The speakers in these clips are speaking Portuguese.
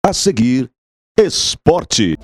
A seguir, esporte.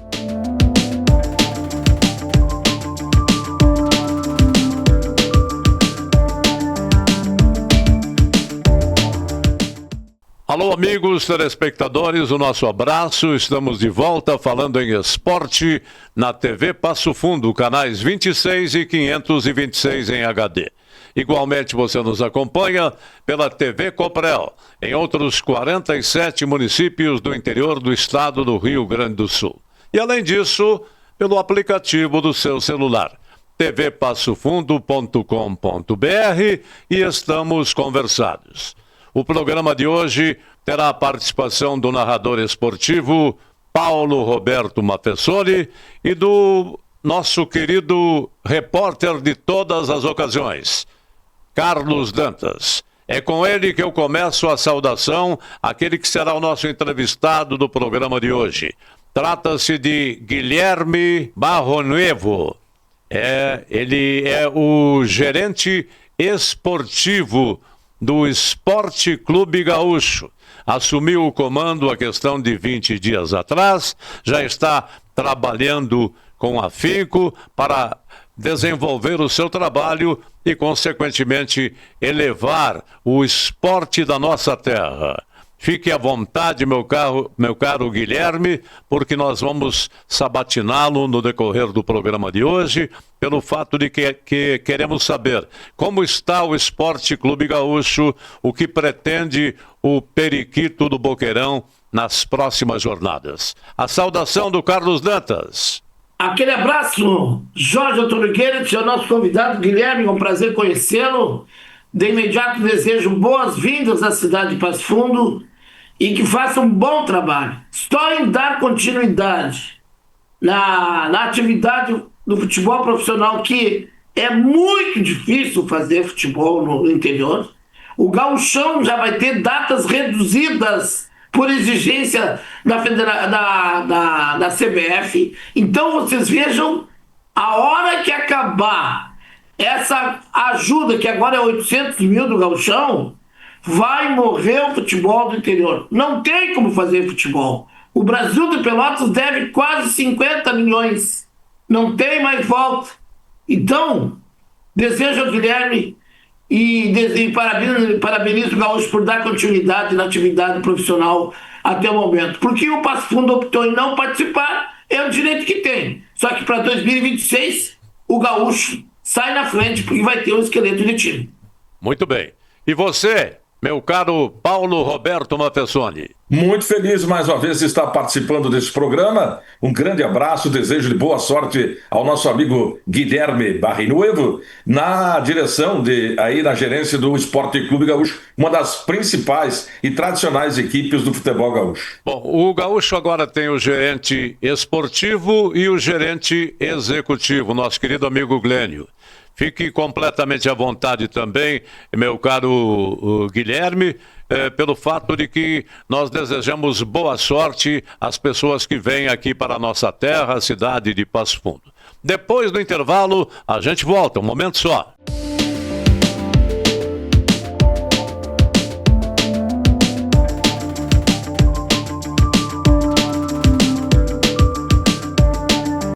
Alô, amigos telespectadores, o nosso abraço. Estamos de volta falando em esporte na TV Passo Fundo, canais 26 e 526 em HD. Igualmente você nos acompanha pela TV Coprel, em outros 47 municípios do interior do estado do Rio Grande do Sul. E além disso, pelo aplicativo do seu celular, tvpassofundo.com.br, e estamos conversados. O programa de hoje terá a participação do narrador esportivo Paulo Roberto Mafessoli e do nosso querido repórter de todas as ocasiões, Carlos Dantas. É com ele que eu começo a saudação, aquele que será o nosso entrevistado do programa de hoje. Trata-se de Guilherme Barronuevo. Ele é o gerente esportivo do Esporte Clube Gaúcho. Assumiu o comando a questão de 20 dias atrás, já está trabalhando com afinco para desenvolver o seu trabalho e, consequentemente, elevar o esporte da nossa terra. Fique à vontade, meu caro Guilherme, porque nós vamos sabatiná-lo no decorrer do programa de hoje, pelo fato de que queremos saber como está o Esporte Clube Gaúcho, o que pretende o Periquito do Boqueirão nas próximas jornadas. A saudação do Carlos Dantas. Aquele abraço, Jorge Antônio, seu nosso convidado, Guilherme, é um prazer conhecê-lo. De imediato desejo boas-vindas à cidade de Passo Fundo e que faça um bom trabalho. Só em dar continuidade na atividade do futebol profissional, que é muito difícil fazer futebol no interior. O gauchão já vai ter datas reduzidas por exigência da CBF. Então vocês vejam, a hora que acabar essa ajuda, que agora é 800 mil do gauchão, vai morrer o futebol do interior. Não tem como fazer futebol. O Brasil de Pelotas deve quase 50 milhões. Não tem mais volta. Então, desejo ao Guilherme e parabenizo o Gaúcho por dar continuidade na atividade profissional até o momento. Porque o Passo Fundo optou em não participar, é o direito que tem. Só que para 2026, o Gaúcho sai na frente porque vai ter um esqueleto de time. Muito bem. E você, meu caro Paulo Roberto Mafessoli? Muito feliz mais uma vez de estar participando desse programa. Um grande abraço, desejo de boa sorte ao nosso amigo Guilherme Barronuevo na direção na gerência do Esporte Clube Gaúcho, uma das principais e tradicionais equipes do futebol gaúcho. Bom, o Gaúcho agora tem o gerente esportivo e o gerente executivo, nosso querido amigo Glênio. Fique completamente à vontade também, meu caro Guilherme, pelo fato de que nós desejamos boa sorte às pessoas que vêm aqui para a nossa terra, a cidade de Passo Fundo. Depois do intervalo, a gente volta, um momento só.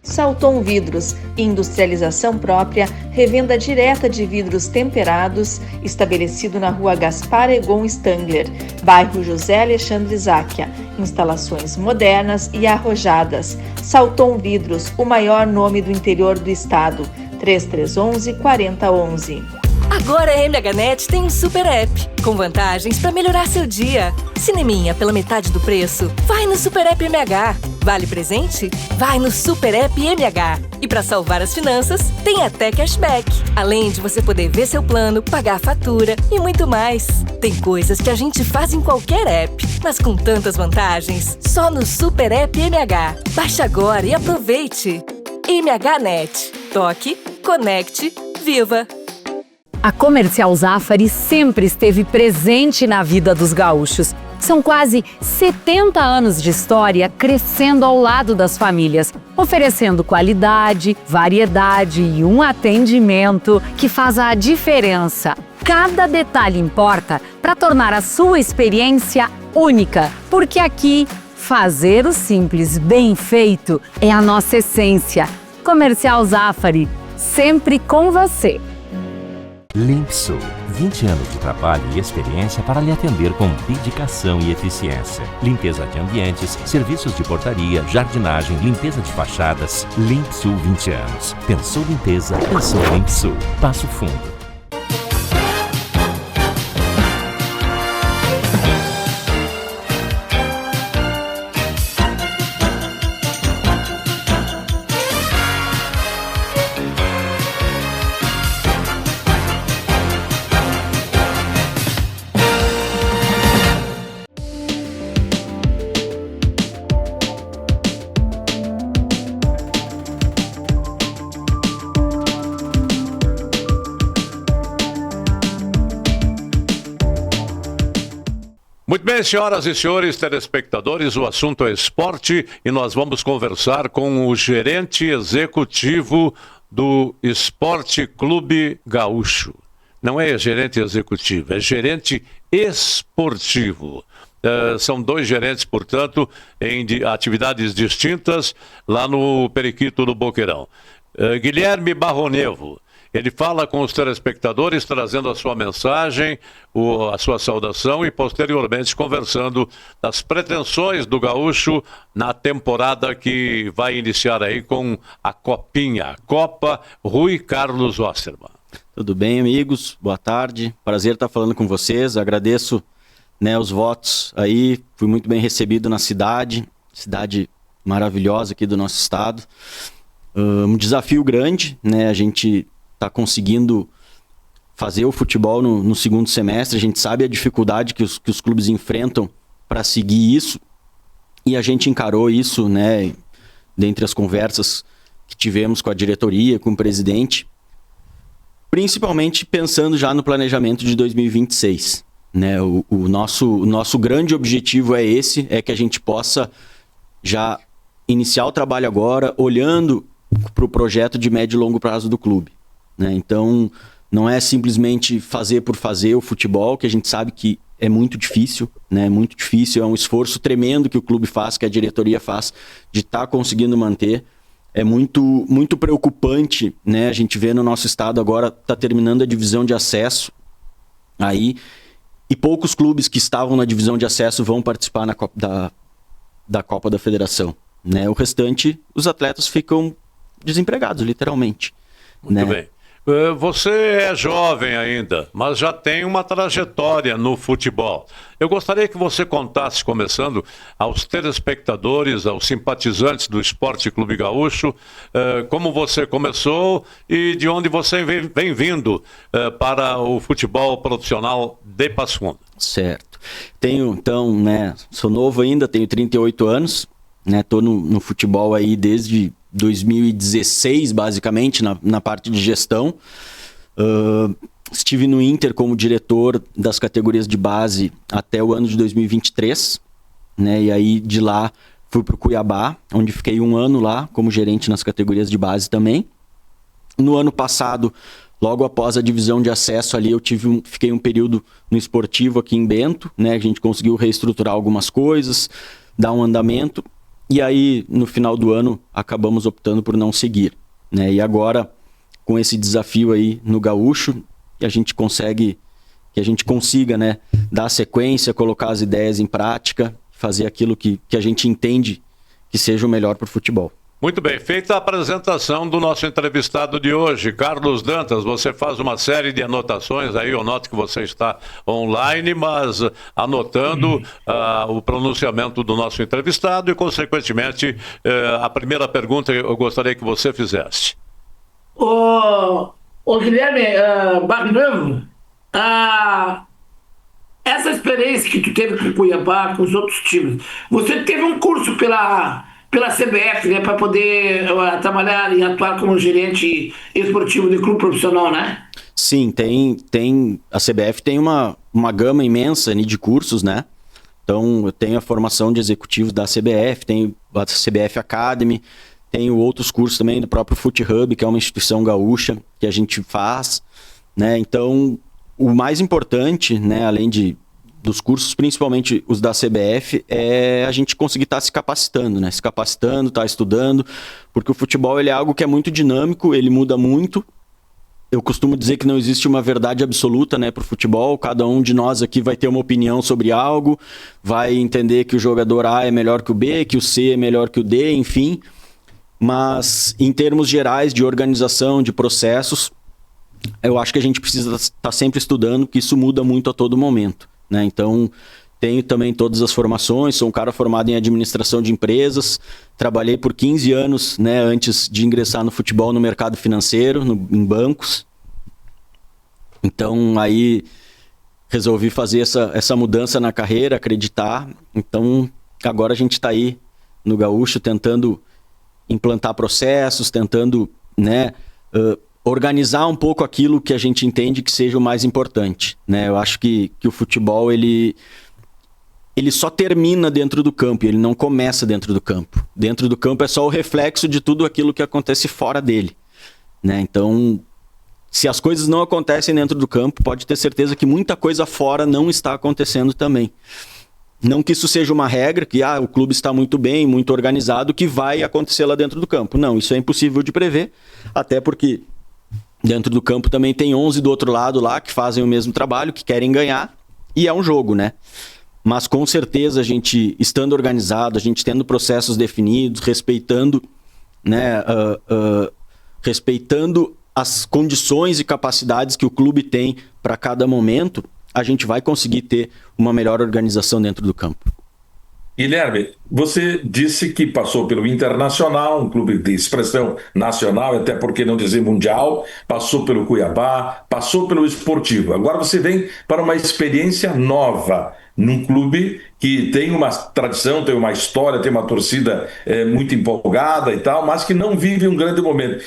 Salton Vidros, industrialização própria, revenda direta de vidros temperados, estabelecido na rua Gaspar Egon Stangler, bairro José Alexandre Záquia. Instalações modernas e arrojadas. Salton Vidros, o maior nome do interior do estado. 3311-4011. Agora a MHNet tem um super app, com vantagens para melhorar seu dia. Cineminha pela metade do preço? Vai no Super App MH. Vale presente? Vai no Super App MH. E para salvar as finanças, tem até cashback. Além de você poder ver seu plano, pagar a fatura e muito mais. Tem coisas que a gente faz em qualquer app, mas com tantas vantagens, só no Super App MH. Baixe agora e aproveite. MHNet. Toque, conecte, viva! A Comercial Zafari sempre esteve presente na vida dos gaúchos. São quase 70 anos de história crescendo ao lado das famílias, oferecendo qualidade, variedade e um atendimento que faz a diferença. Cada detalhe importa para tornar a sua experiência única, porque aqui Fazer o simples bem feito é a nossa essência. Comercial Zafari, sempre com você. Limpsul, 20 anos de trabalho e experiência para lhe atender com dedicação e eficiência. Limpeza de ambientes, serviços de portaria, jardinagem, limpeza de fachadas. Limpsul 20 anos. Pensou limpeza, pensou Limpsul. Passo Fundo. Muito bem, senhoras e senhores telespectadores, o assunto é esporte e nós vamos conversar com o gerente executivo do Esporte Clube Gaúcho. Não é gerente executivo, é gerente esportivo. São dois gerentes, portanto, em atividades distintas lá no Periquito do Boqueirão. Guilherme Barronevo. Ele fala com os telespectadores, trazendo a sua mensagem, a sua saudação e, posteriormente, conversando das pretensões do Gaúcho na temporada que vai iniciar aí com a Copinha, a Copa Rui Carlos Osterman. Tudo bem, amigos? Boa tarde. Prazer estar falando com vocês. Agradeço, os votos aí. Fui muito bem recebido na cidade maravilhosa aqui do nosso estado. Um desafio grande, A gente está conseguindo fazer o futebol no segundo semestre. A gente sabe a dificuldade que os clubes enfrentam para seguir isso, e a gente encarou isso, dentre as conversas que tivemos com a diretoria, com o presidente, principalmente pensando já no planejamento de 2026. O nosso grande objetivo é que a gente possa já iniciar o trabalho agora, olhando para o projeto de médio e longo prazo do clube. Então, não é simplesmente fazer por fazer o futebol, que a gente sabe que é muito difícil, muito difícil, é um esforço tremendo que o clube faz, que a diretoria faz, de estar conseguindo manter. É muito, muito preocupante, A gente vê no nosso estado agora, está terminando a divisão de acesso aí, e poucos clubes que estavam na divisão de acesso vão participar da Copa da Federação. O restante, os atletas ficam desempregados, literalmente. Muito bem. Você é jovem ainda, mas já tem uma trajetória no futebol. Eu gostaria que você contasse, começando, aos telespectadores, aos simpatizantes do Esporte Clube Gaúcho, como você começou e de onde você vem vindo para o futebol profissional de Passo Fundo. Certo. Tenho, então, sou novo ainda, tenho 38 anos, estou no futebol aí desde 2016, basicamente, na parte de gestão. Estive no Inter como diretor das categorias de base até o ano de 2023, e aí de lá fui para o Cuiabá, onde fiquei um ano lá como gerente nas categorias de base também. No ano passado, logo após a divisão de acesso ali, eu fiquei um período no esportivo aqui em Bento, A gente conseguiu reestruturar algumas coisas, dar um andamento. E aí, no final do ano, acabamos optando por não seguir. E agora, com esse desafio aí no Gaúcho, que a gente consiga, dar sequência, colocar as ideias em prática, fazer aquilo que a gente entende que seja o melhor para o futebol. Muito bem, feita a apresentação do nosso entrevistado de hoje, Carlos Dantas, você faz uma série de anotações aí, eu noto que você está online, mas anotando o pronunciamento do nosso entrevistado e, consequentemente, a primeira pergunta eu gostaria que você fizesse. Ô Guilherme, Barronevo, essa experiência que tu teve com o Cuiabá, com os outros times, você teve um curso pela CBF, para poder trabalhar e atuar como gerente esportivo de clube profissional, Sim, a CBF tem uma gama imensa de cursos, Então, eu tenho a formação de executivos da CBF, tenho a CBF Academy, tenho outros cursos também do próprio Fut Hub, que é uma instituição gaúcha que a gente faz, Então, o mais importante, além de dos cursos, principalmente os da CBF, é a gente conseguir estar se capacitando, né? Se capacitando, estar estudando, porque o futebol ele é algo que é muito dinâmico, ele muda muito. Eu costumo dizer que não existe uma verdade absoluta, né, para o futebol. Cada um de nós aqui vai ter uma opinião sobre algo, vai entender que o jogador A é melhor que o B, que o C é melhor que o D, enfim. Mas em termos gerais de organização, de processos, eu acho que a gente precisa estar sempre estudando, porque isso muda muito a todo momento, né? Então, tenho também todas as formações, sou um cara formado em administração de empresas, trabalhei por 15 anos, né, antes de ingressar no futebol, no mercado financeiro, em bancos. Então, aí resolvi fazer essa mudança na carreira, acreditar. Então, agora a gente está aí no Gaúcho tentando implantar processos, tentando, né, organizar um pouco aquilo que a gente entende que seja o mais importante, né? Eu acho que o futebol, ele só termina dentro do campo, ele não começa dentro do campo. Dentro do campo é só o reflexo de tudo aquilo que acontece fora dele, né? Então, se as coisas não acontecem dentro do campo, pode ter certeza que muita coisa fora não está acontecendo também. Não que isso seja uma regra, que o clube está muito bem, muito organizado, que vai acontecer lá dentro do campo. Não, isso é impossível de prever, até porque dentro do campo também tem 11 do outro lado lá que fazem o mesmo trabalho, que querem ganhar, e é um jogo, né? Mas com certeza a gente, estando organizado, a gente tendo processos definidos, respeitando, né, respeitando as condições e capacidades que o clube tem para cada momento, a gente vai conseguir ter uma melhor organização dentro do campo. Guilherme, você disse que passou pelo Internacional, um clube de expressão nacional, até porque não dizer mundial, passou pelo Cuiabá, passou pelo Esportivo. Agora você vem para uma experiência nova, num clube que tem uma tradição, tem uma história, tem uma torcida muito empolgada e tal, mas que não vive um grande momento.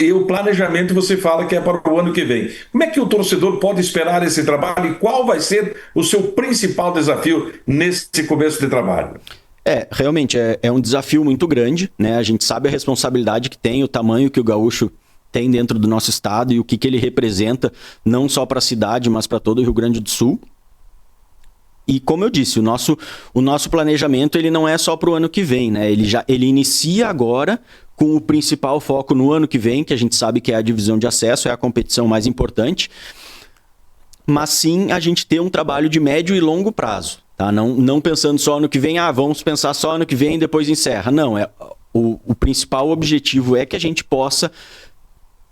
E o planejamento você fala que é para o ano que vem. Como é que o torcedor pode esperar esse trabalho e qual vai ser o seu principal desafio nesse começo de trabalho? Realmente é um desafio muito grande, né? A gente sabe a responsabilidade que tem, o tamanho que o Gaúcho tem dentro do nosso estado e o que ele representa, não só para a cidade, mas para todo o Rio Grande do Sul. E como eu disse, o nosso planejamento ele não é só para o ano que vem, né? Ele inicia agora com o principal foco no ano que vem, que a gente sabe que é a divisão de acesso, é a competição mais importante. Mas sim a gente ter um trabalho de médio e longo prazo, tá? Não pensando só no que vem, vamos pensar só no que vem e depois encerra. Não, o principal objetivo é que a gente possa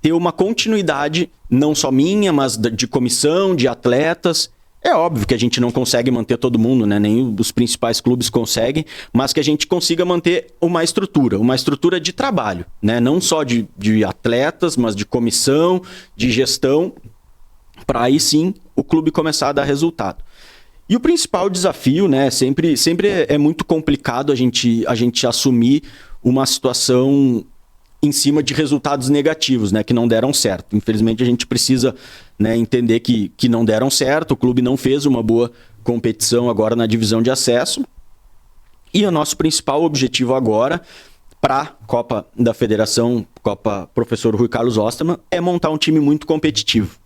ter uma continuidade, não só minha, mas de comissão, de atletas. É óbvio que a gente não consegue manter todo mundo, né? Nem os principais clubes conseguem, mas que a gente consiga manter uma estrutura de trabalho, né? Não só de atletas, mas de comissão, de gestão, para aí sim o clube começar a dar resultado. E o principal desafio, né? Sempre é muito complicado a gente assumir uma situação em cima de resultados negativos, né, que não deram certo. Infelizmente a gente precisa, né, entender que não deram certo, o clube não fez uma boa competição agora na divisão de acesso, e o nosso principal objetivo agora para a Copa da Federação, Copa Professor Rui Carlos Osterman, é montar um time muito competitivo,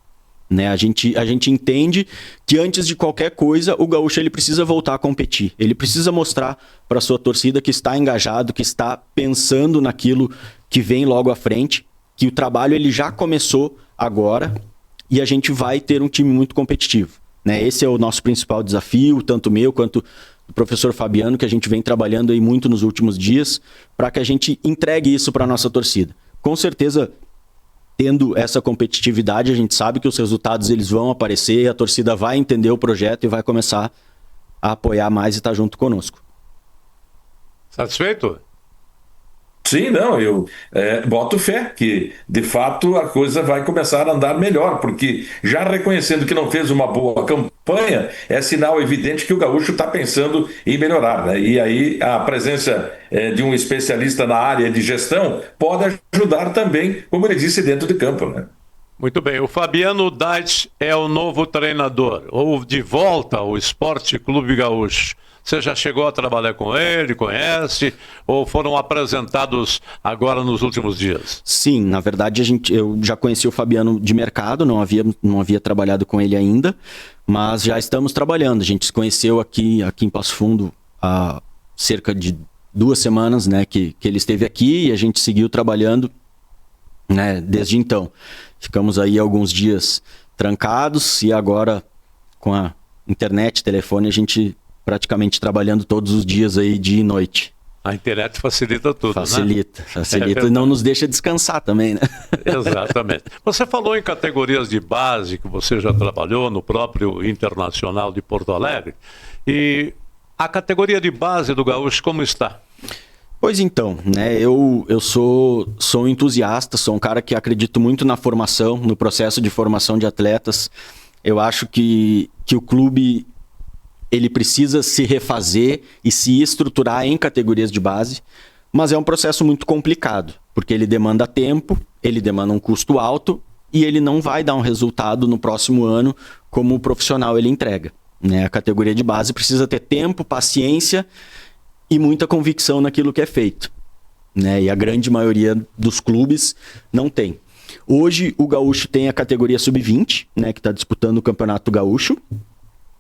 né? A gente entende que antes de qualquer coisa o Gaúcho ele precisa voltar a competir, ele precisa mostrar para sua torcida que está engajado, que está pensando naquilo que vem logo à frente, que o trabalho ele já começou agora e a gente vai ter um time muito competitivo, né? Esse é o nosso principal desafio, tanto meu quanto do professor Fabiano, que a gente vem trabalhando aí muito nos últimos dias, para que a gente entregue isso para a nossa torcida. Com certeza, tendo essa competitividade, a gente sabe que os resultados eles vão aparecer, a torcida vai entender o projeto e vai começar a apoiar mais e estar junto conosco. Satisfeito? Sim, não, eu boto fé que, de fato, a coisa vai começar a andar melhor, porque já reconhecendo que não fez uma boa campanha, é sinal evidente que o Gaúcho está pensando em melhorar, né? E aí a presença de um especialista na área de gestão pode ajudar também, como ele disse, dentro de campo, né? Muito bem, o Fabiano Dait é o novo treinador, ou de volta ao Esporte Clube Gaúcho. Você já chegou a trabalhar com ele, conhece, ou foram apresentados agora nos últimos dias? Sim, na verdade eu já conheci o Fabiano de mercado, não havia trabalhado com ele ainda, mas já estamos trabalhando. A gente se conheceu aqui em Passo Fundo há cerca de 2 semanas, né, que ele esteve aqui, e a gente seguiu trabalhando, né, desde então. Ficamos aí alguns dias trancados e agora com a internet, telefone, a gente praticamente trabalhando todos os dias aí, dia e noite. A internet facilita tudo, facilita e não nos deixa descansar também, né? Exatamente. Você falou em categorias de base que você já trabalhou no próprio Internacional de Porto Alegre. E a categoria de base do Gaúcho como está? Pois então, né? Eu sou um entusiasta, sou um cara que acredito muito na formação, no processo de formação de atletas. Eu acho que o clube ele precisa se refazer e se estruturar em categorias de base, mas é um processo muito complicado, porque ele demanda tempo, ele demanda um custo alto e ele não vai dar um resultado no próximo ano como o profissional ele entrega, né? A categoria de base precisa ter tempo, paciência e muita convicção naquilo que é feito, né? E a grande maioria dos clubes não tem. Hoje o Gaúcho tem a categoria sub-20, né, que está disputando o Campeonato Gaúcho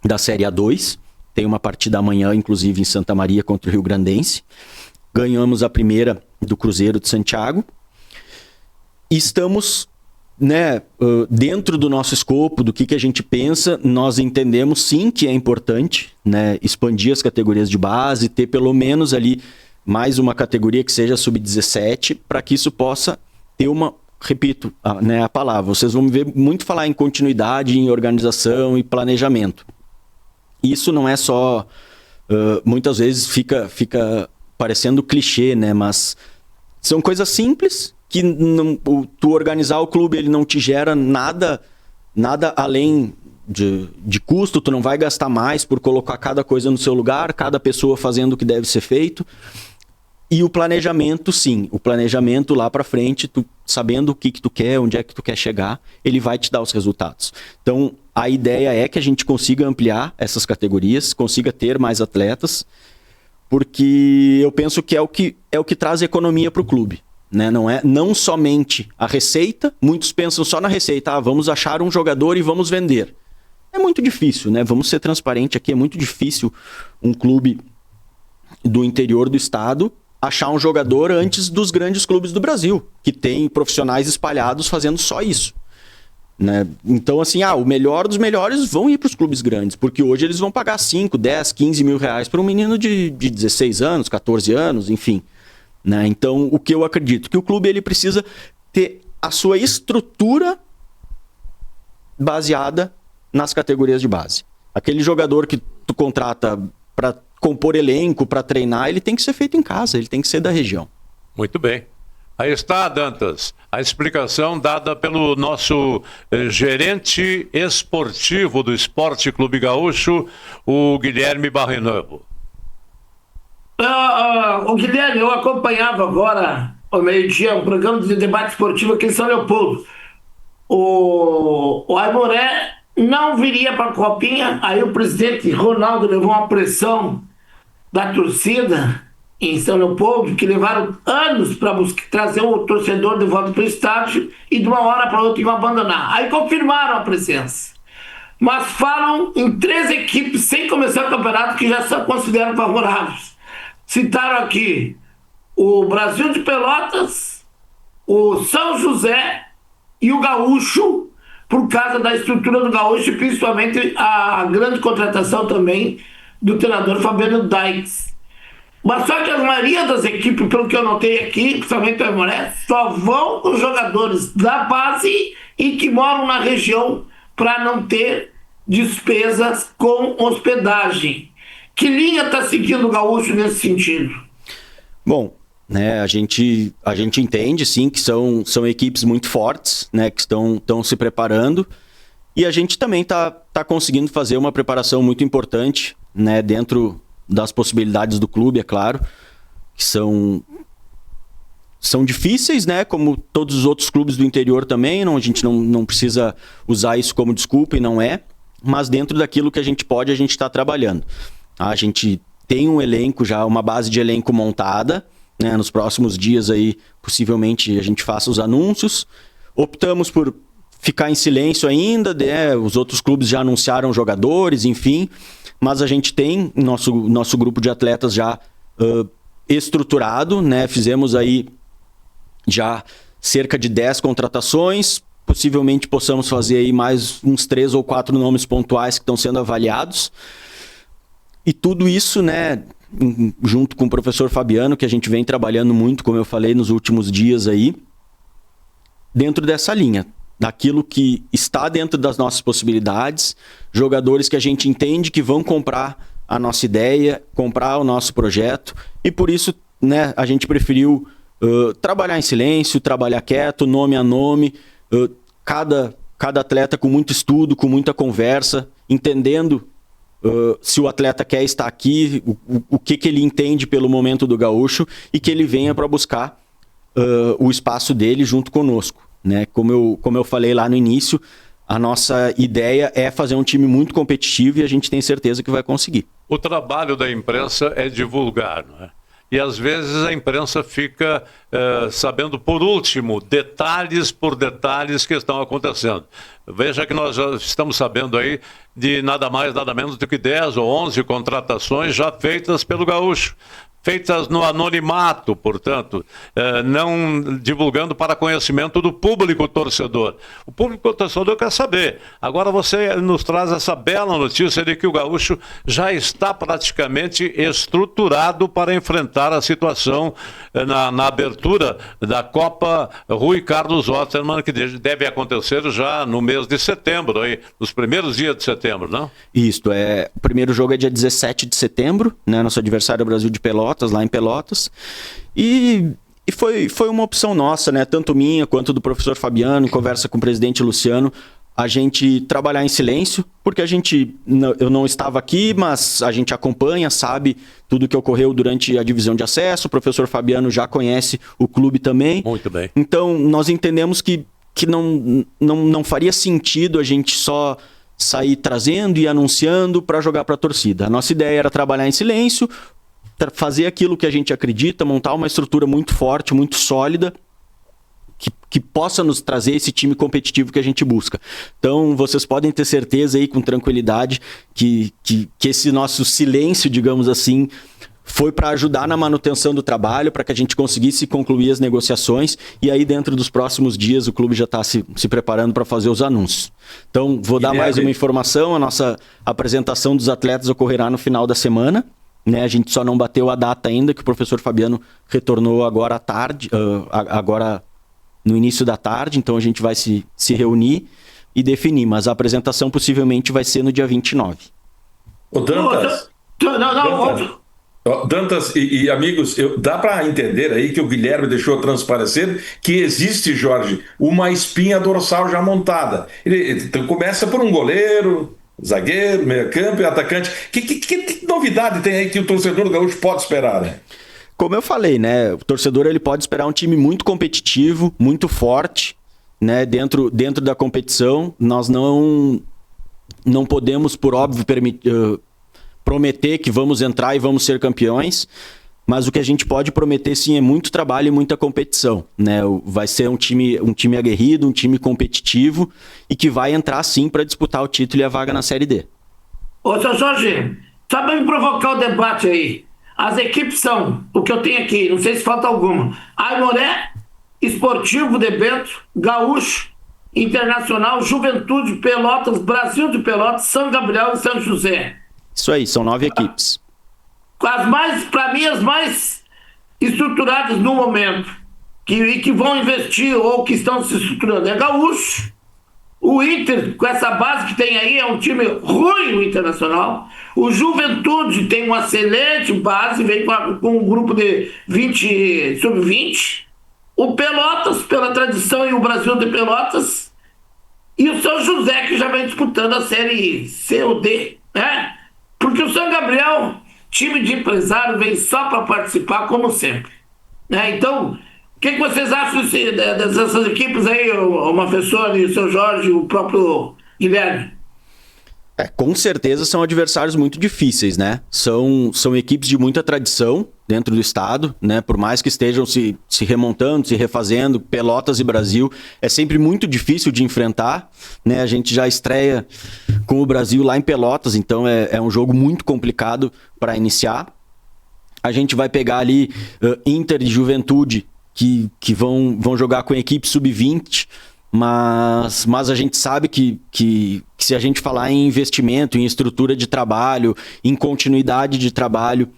da Série A2. Tem uma partida amanhã, inclusive, em Santa Maria contra o Rio Grandense. Ganhamos a primeira do Cruzeiro de Santiago. E estamos, né, dentro do nosso escopo, do que a gente pensa, nós entendemos sim que é importante, né, expandir as categorias de base, ter pelo menos ali mais uma categoria que seja sub-17, para que isso possa ter uma... Repito, né, a palavra, vocês vão ver muito falar em continuidade, em organização e planejamento. Isso não é só... muitas vezes fica parecendo clichê, né? Mas são coisas simples que tu organizar o clube ele não te gera nada além de custo, tu não vai gastar mais por colocar cada coisa no seu lugar, cada pessoa fazendo o que deve ser feito. E o planejamento, sim. O planejamento lá para frente, tu sabendo o que tu quer, onde é que tu quer chegar, ele vai te dar os resultados. Então, a ideia é que a gente consiga ampliar essas categorias, consiga ter mais atletas, porque eu penso que é o que traz economia para o clube, né? Não somente a receita, muitos pensam só na receita, vamos achar um jogador e vamos vender. É muito difícil, né? Vamos ser transparentes aqui, é muito difícil um clube do interior do estado achar um jogador antes dos grandes clubes do Brasil, que tem profissionais espalhados fazendo só isso, né? Então, assim, o melhor dos melhores vão ir para os clubes grandes, porque hoje eles vão pagar 5, 10, 15 mil reais para um menino de 16 anos, 14 anos, enfim, né? Então, o que eu acredito? Que o clube ele precisa ter a sua estrutura baseada nas categorias de base. Aquele jogador que tu contrata para compor elenco, para treinar, ele tem que ser feito em casa, ele tem que ser da região. Muito bem. Aí está, Dantas, a explicação dada pelo nosso gerente esportivo do Esporte Clube Gaúcho, o Guilherme Barrinovo. O Guilherme, eu acompanhava agora, ao meio-dia, um programa de debate esportivo aqui em São Leopoldo. O Aimoré não viria para a Copinha, aí o presidente Ronaldo levou uma pressão da torcida em São Leopoldo, que levaram anos para trazer o torcedor de volta para o estádio e de uma hora para outra iam abandonar. Aí confirmaram a presença. Mas falam em 3 equipes, sem começar o campeonato, que já são consideradas favoráveis. Citaram aqui o Brasil de Pelotas, o São José e o Gaúcho, por causa da estrutura do Gaúcho e principalmente a grande contratação também do treinador Fabiano Dykes. Mas só que a maioria das equipes, pelo que eu notei aqui, principalmente o Aimoré, só vão os jogadores da base e que moram na região para não ter despesas com hospedagem. Que linha está seguindo o Gaúcho nesse sentido? Bom, né, a gente entende sim que são equipes muito fortes, né, que estão se preparando, e a gente também tá conseguindo fazer uma preparação muito importante, né, dentro das possibilidades do clube, é claro, que são difíceis, né, como todos os outros clubes do interior também, a gente não precisa usar isso como desculpa, e não é, mas dentro daquilo que a gente pode, a gente está trabalhando. A gente tem um elenco já, uma base de elenco montada, né? Nos próximos dias aí, possivelmente a gente faça os anúncios. Optamos por ficar em silêncio ainda, né? Os outros clubes já anunciaram jogadores, enfim, mas a gente tem nosso grupo de atletas já estruturado, né? Fizemos aí já cerca de 10 contratações, possivelmente possamos fazer aí mais uns 3 ou 4 nomes pontuais que estão sendo avaliados. E tudo isso, né, junto com o professor Fabiano, que a gente vem trabalhando muito, como eu falei, nos últimos dias aí, dentro dessa linha, daquilo que está dentro das nossas possibilidades, jogadores que a gente entende que vão comprar a nossa ideia, comprar o nosso projeto, e por isso, né, a gente preferiu trabalhar em silêncio, trabalhar quieto, nome a nome, cada atleta com muito estudo, com muita conversa, entendendo se o atleta quer estar aqui, o que ele entende pelo momento do gaúcho, e que ele venha para buscar o espaço dele junto conosco, né? Como eu falei lá no início, a nossa ideia é fazer um time muito competitivo e a gente tem certeza que vai conseguir. O trabalho da imprensa é divulgar, não é? E às vezes a imprensa fica sabendo por último, detalhes por detalhes que estão acontecendo. Veja que nós já estamos sabendo aí de nada mais, nada menos do que 10 ou 11 contratações já feitas pelo Gaúcho. Feitas no anonimato, portanto, não divulgando para conhecimento do público torcedor. O público torcedor quer saber. Agora você nos traz essa bela notícia de que o Gaúcho já está praticamente estruturado para enfrentar a situação na abertura da Copa Rui Carlos Ostermann, que deve acontecer já no mês de setembro, aí, nos primeiros dias de setembro, não? Isso, o primeiro jogo é dia 17 de setembro, né? Nosso adversário é o Brasil de Pelotas, lá em Pelotas, e foi uma opção nossa, né? Tanto minha quanto do professor Fabiano, em conversa com o presidente Luciano, a gente trabalhar em silêncio, porque eu não estava aqui, mas a gente acompanha, sabe tudo que ocorreu durante a divisão de acesso, o professor Fabiano já conhece o clube também. Muito bem. Então, nós entendemos que não faria sentido a gente só sair trazendo e anunciando para jogar para a torcida. A nossa ideia era trabalhar em silêncio, fazer aquilo que a gente acredita, montar uma estrutura muito forte, muito sólida, que possa nos trazer esse time competitivo que a gente busca. Então, vocês podem ter certeza aí, com tranquilidade, que esse nosso silêncio, digamos assim, foi para ajudar na manutenção do trabalho, para que a gente conseguisse concluir as negociações, e aí dentro dos próximos dias o clube já está se preparando para fazer os anúncios. Então, vou dar mais uma informação: a nossa apresentação dos atletas ocorrerá no final da semana, né? A gente só não bateu a data ainda, que o professor Fabiano retornou agora à tarde, agora no início da tarde, então a gente vai se reunir e definir, mas a apresentação possivelmente vai ser no dia 29. Ô Dantas, Dantas e amigos, dá para entender aí que o Guilherme deixou transparecer que existe, Jorge, uma espinha dorsal já montada. Ele começa por um goleiro, zagueiro, meio-campo e atacante. Que novidade tem aí que o torcedor do Gaúcho pode esperar, né? Como eu falei, né? O torcedor ele pode esperar um time muito competitivo, muito forte, né? Dentro da competição. Nós não podemos, por óbvio, prometer que vamos entrar e vamos ser campeões, mas o que a gente pode prometer sim é muito trabalho e muita competição, né? Vai ser um time aguerrido, um time competitivo e que vai entrar sim para disputar o título e a vaga na Série D. Ô, seu Jorge, só para me provocar o debate aí, as equipes são, o que eu tenho aqui, não sei se falta alguma: Aimoré, Esportivo de Bento, Gaúcho, Internacional, Juventude, Pelotas, Brasil de Pelotas, São Gabriel e São José. Isso aí, são 9 equipes. Para mim, as mais estruturadas no momento, que vão investir ou que estão se estruturando, é Gaúcho. O Inter, com essa base que tem aí, é um time ruim, o Internacional. O Juventude tem uma excelente base, vem com um grupo de sub-20. O Pelotas, pela tradição, e o Brasil de Pelotas. E o São José, que já vem disputando a Série C ou D, né? Porque o São Gabriel, time de empresário, vem só para participar, como sempre, né? Então, o que vocês acham dessas equipes aí, o Mafessori, o seu Jorge, o próprio Guilherme? Com certeza são adversários muito difíceis, né? São equipes de muita tradição dentro do estado, né? Por mais que estejam se remontando, se refazendo, Pelotas e Brasil, é sempre muito difícil de enfrentar, né? A gente já estreia com o Brasil lá em Pelotas, então é um jogo muito complicado para iniciar. A gente vai pegar ali Inter e Juventude, que vão jogar com a equipe sub-20, mas a gente sabe que se a gente falar em investimento, em estrutura de trabalho, em continuidade de trabalho,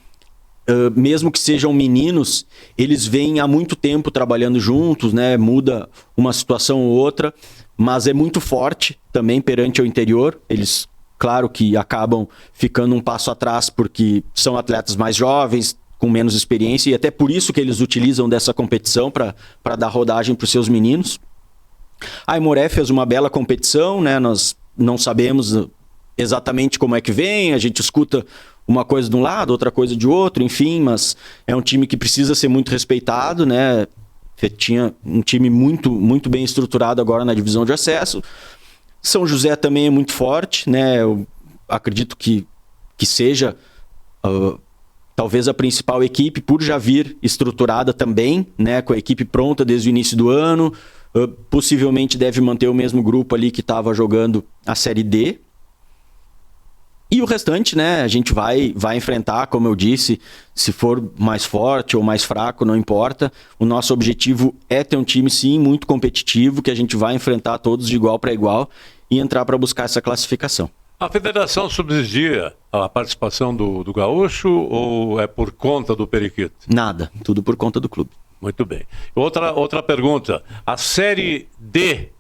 mesmo que sejam meninos, eles vêm há muito tempo trabalhando juntos, né? Muda uma situação ou outra, mas é muito forte também perante o interior. Eles, claro que acabam ficando um passo atrás porque são atletas mais jovens, com menos experiência, e até por isso que eles utilizam dessa competição para dar rodagem para os seus meninos. A Aimoré fez uma bela competição, né? Nós não sabemos exatamente como é que vem, a gente escuta uma coisa de um lado, outra coisa de outro, enfim, mas é um time que precisa ser muito respeitado, né? Tinha um time muito, muito bem estruturado agora na divisão de acesso. São José também é muito forte, né? Eu acredito que seja talvez a principal equipe, por já vir estruturada também, né? Com a equipe pronta desde o início do ano. Possivelmente deve manter o mesmo grupo ali que estava jogando a Série D. E o restante, né, a gente vai enfrentar, como eu disse, se for mais forte ou mais fraco, não importa. O nosso objetivo é ter um time, sim, muito competitivo, que a gente vai enfrentar todos de igual para igual e entrar para buscar essa classificação. A federação subsidia a participação do Gaúcho ou é por conta do Periquito? Nada, tudo por conta do clube. Muito bem. Outra pergunta. A Série D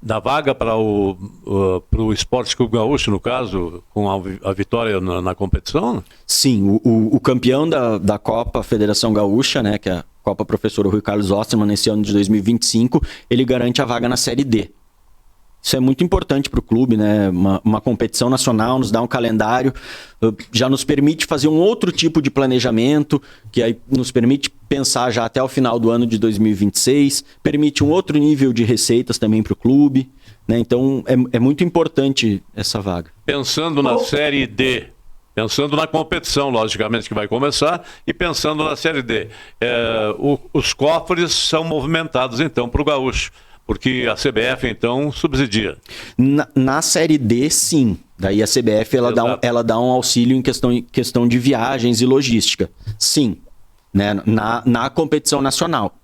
da vaga para o Esporte Clube Gaúcho, no caso, com a vitória na competição? Sim, o campeão da Copa Federação Gaúcha, né, que é a Copa Professor Rui Carlos Osterman, nesse ano de 2025, ele garante a vaga na Série D. Isso é muito importante para o clube, né? Uma competição nacional nos dá um calendário, já nos permite fazer um outro tipo de planejamento, que aí nos permite pensar já até o final do ano de 2026, permite um outro nível de receitas também para o clube, né? Então é muito importante essa vaga. Pensando na Série D, pensando na competição, logicamente, que vai começar, e pensando na Série D, os cofres são movimentados então para o Gaúcho. Porque a CBF, então, subsidia. Na Série D, sim. Daí a CBF ela dá um auxílio em questão de viagens e logística. Sim. Né? Na competição nacional.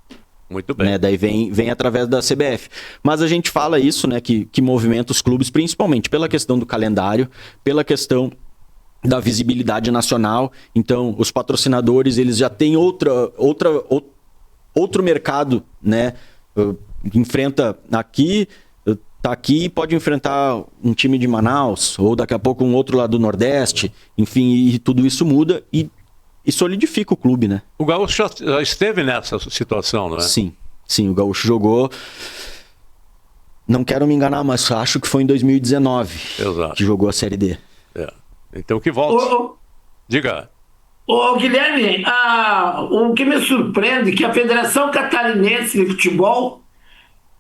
Muito bem. Né? Daí vem através da CBF. Mas a gente fala isso, né, que movimenta os clubes, principalmente pela questão do calendário, pela questão da visibilidade nacional. Então, os patrocinadores, eles já têm outro mercado, né? Enfrenta aqui, tá aqui, pode enfrentar um time de Manaus, ou daqui a pouco um outro lá do Nordeste, enfim, e tudo isso muda e solidifica o clube, né? O Gaúcho já esteve nessa situação, não é? Sim, o Gaúcho jogou, não quero me enganar, mas acho que foi em 2019. Exato. Que jogou a Série D. Então que volte. Diga. Ô Guilherme, o que me surpreende é que a Federação Catarinense de Futebol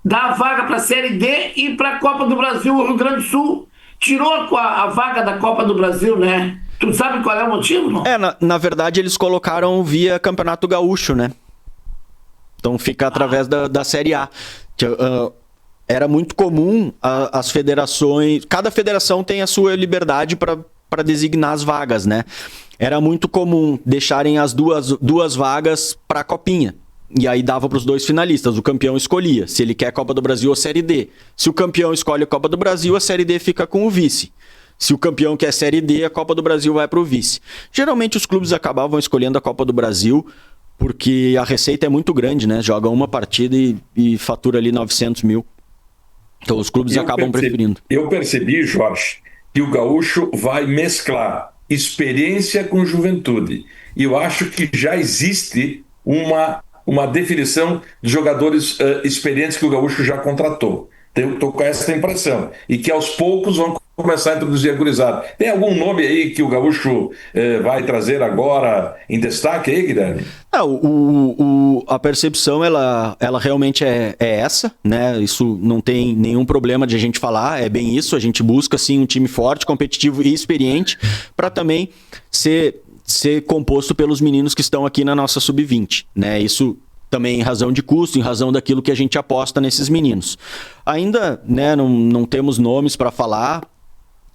dá a vaga para a Série D e para a Copa do Brasil. O Rio Grande do Sul tirou a vaga da Copa do Brasil, né? Tu sabe qual é o motivo, não? Na verdade, eles colocaram via Campeonato Gaúcho, né? Então fica através da Série A. Era muito comum as federações... Cada federação tem a sua liberdade para designar as vagas, né? Era muito comum deixarem as duas vagas para a Copinha. E aí dava para os dois finalistas. O campeão escolhia se ele quer a Copa do Brasil ou Série D. Se o campeão escolhe a Copa do Brasil, a Série D fica com o vice. Se o campeão quer a Série D, a Copa do Brasil vai para o vice. Geralmente os clubes acabavam escolhendo a Copa do Brasil porque a receita é muito grande, né? Joga uma partida e fatura ali 900 mil. Então os clubes acabam preferindo. Eu percebi, Jorge, que o Gaúcho vai mesclar experiência com juventude. E eu acho que já existe uma definição de jogadores experientes que o Gaúcho já contratou. Estou com essa impressão. E que aos poucos vão começar a introduzir a gurizada. Tem algum nome aí que o Gaúcho vai trazer agora em destaque aí, Guilherme? A percepção, ela realmente é essa, né? Isso não tem nenhum problema de a gente falar, é bem isso. A gente busca, sim, um time forte, competitivo e experiente para também ser composto pelos meninos que estão aqui na nossa Sub-20, né? Isso também em razão de custo, em razão daquilo que a gente aposta nesses meninos. Ainda, né, não temos nomes para falar,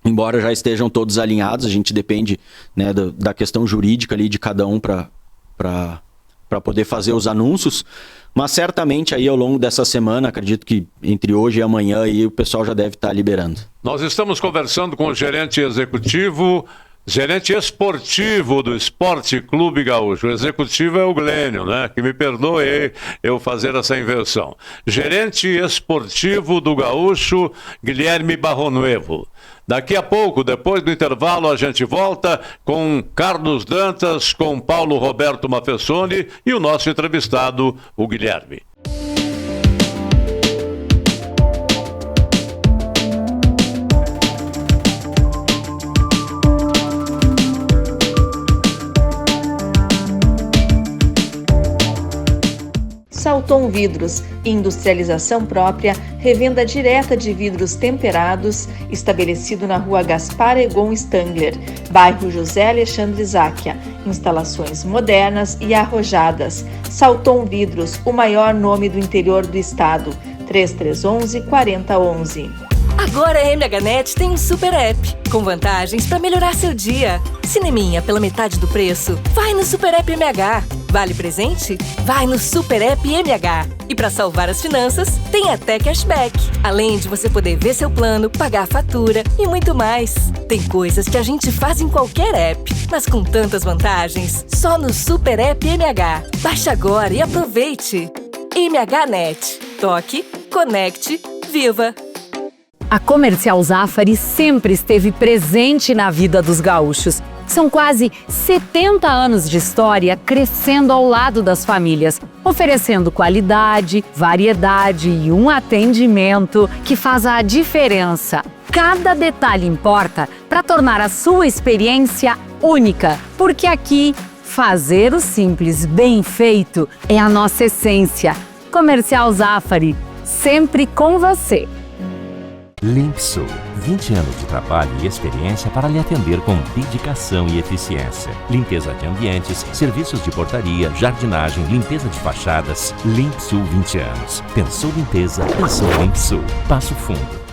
embora já estejam todos alinhados, a gente depende, né, da questão jurídica ali de cada um para poder fazer os anúncios, mas certamente aí ao longo dessa semana, acredito que entre hoje e amanhã aí o pessoal já deve estar liberando. Nós estamos conversando com o gerente esportivo do Esporte Clube Gaúcho. O executivo é o Glênio, né? Que me perdoe eu fazer essa inversão. Gerente esportivo do Gaúcho, Guilherme Barronuevo. Daqui a pouco, depois do intervalo, a gente volta com Carlos Dantas, com Paulo Roberto Mafessoni e o nosso entrevistado, o Guilherme. Salton Vidros, industrialização própria, revenda direta de vidros temperados, estabelecido na rua Gaspar Egon Stangler, bairro José Alexandre Záquia. Instalações modernas e arrojadas. Salton Vidros, o maior nome do interior do estado. 3311-4011. Agora a MHNet tem um super app, com vantagens para melhorar seu dia. Cineminha pela metade do preço? Vai no Super App MH. Vale presente? Vai no Super App MH. E para salvar as finanças, tem até cashback. Além de você poder ver seu plano, pagar a fatura e muito mais. Tem coisas que a gente faz em qualquer app, mas com tantas vantagens, só no Super App MH. Baixe agora e aproveite. MHNet. Toque, conecte, viva! A Comercial Zafari sempre esteve presente na vida dos gaúchos. São quase 70 anos de história crescendo ao lado das famílias, oferecendo qualidade, variedade e um atendimento que faz a diferença. Cada detalhe importa para tornar a sua experiência única, porque aqui, fazer o simples bem feito é a nossa essência. Comercial Zafari, sempre com você. Limpsul, 20 anos de trabalho e experiência para lhe atender com dedicação e eficiência. Limpeza de ambientes, serviços de portaria, jardinagem, limpeza de fachadas. Limpsul 20 anos. Pensou limpeza, pensou Limpsul. Passo Fundo.